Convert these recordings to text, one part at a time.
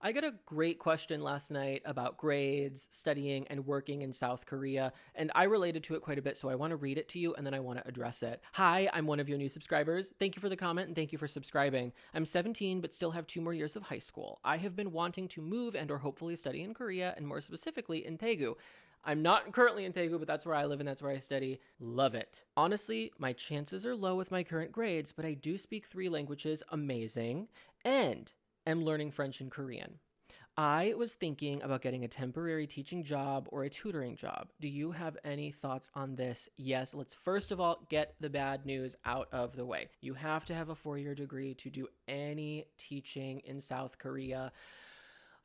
I got a great question last night about grades, studying, and working in South Korea, and I related to it quite a bit, so I want to read it to you and then I want to address it. Hi, I'm one of your new subscribers. Thank you for the comment and thank you for subscribing. I'm 17 but still have 2 more years of high school. I have been wanting to move and or hopefully study in Korea and more specifically in Daegu. I'm not currently in Daegu, but that's where I live and that's where I study. Love it. Honestly, my chances are low with my current grades, but I do speak 3 languages amazing and am learning French and Korean. I was thinking about getting a temporary teaching job or a tutoring job. Do you have any thoughts on this? Yes, let's first of all get the bad news out of the way. You have to have a 4-year degree to do any teaching in South Korea.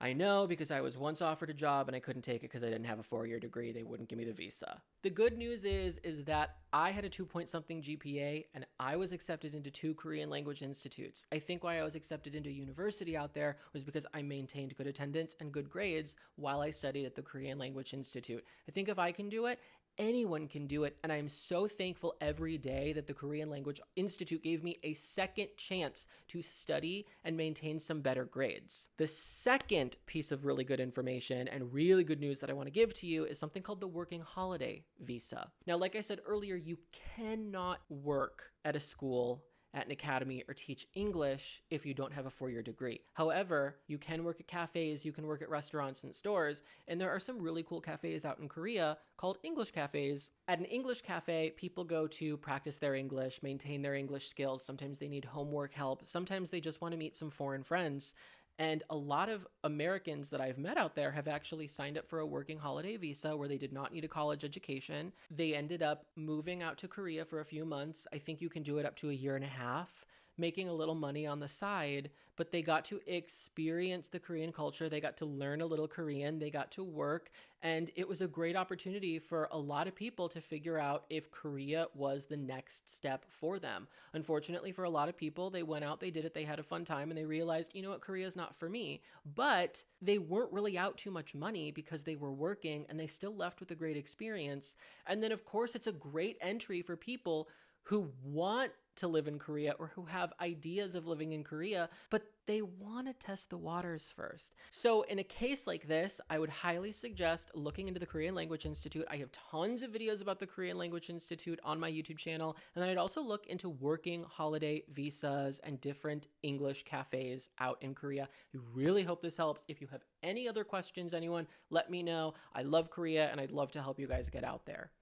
I know because I was once offered a job and I couldn't take it because I didn't have a 4-year degree. They wouldn't give me the visa. The good news is that I had a 2 point something GPA and I was accepted into 2 Korean language institutes. I think why I was accepted into university out there was because I maintained good attendance and good grades while I studied at the Korean Language Institute. I think if I can do it, anyone can do it, and I am so thankful every day that the Korean Language Institute gave me a second chance to study and maintain some better grades. The second piece of really good information and really good news that I want to give to you is something called the Working Holiday Visa. Now, like I said earlier, you cannot work at a school, at an academy, or teach English if you don't have a 4-year degree. However, you can work at cafes, you can work at restaurants and stores, and there are some really cool cafes out in Korea called English cafes. At an English cafe, people go to practice their English, maintain their English skills. Sometimes they need homework help. Sometimes they just want to meet some foreign friends. And a lot of Americans that I've met out there have actually signed up for a working holiday visa where they did not need a college education. They ended up moving out to Korea for a few months. I think you can do it up to a year and a half, making a little money on the side, but they got to experience the Korean culture. They got to learn a little Korean. They got to work. And it was a great opportunity for a lot of people to figure out if Korea was the next step for them. Unfortunately, for a lot of people, they went out, they did it, they had a fun time, and they realized, you know what, Korea is not for me. But they weren't really out too much money because they were working and they still left with a great experience. And then, of course, it's a great entry for people who want to live in Korea or who have ideas of living in Korea, but they want to test the waters first. So in a case like this, I would highly suggest looking into the Korean Language Institute. I have tons of videos about the Korean Language Institute on my YouTube channel. And then I'd also look into working holiday visas and different English cafes out in Korea. I really hope this helps. If you have any other questions, anyone, let me know. I love Korea and I'd love to help you guys get out there.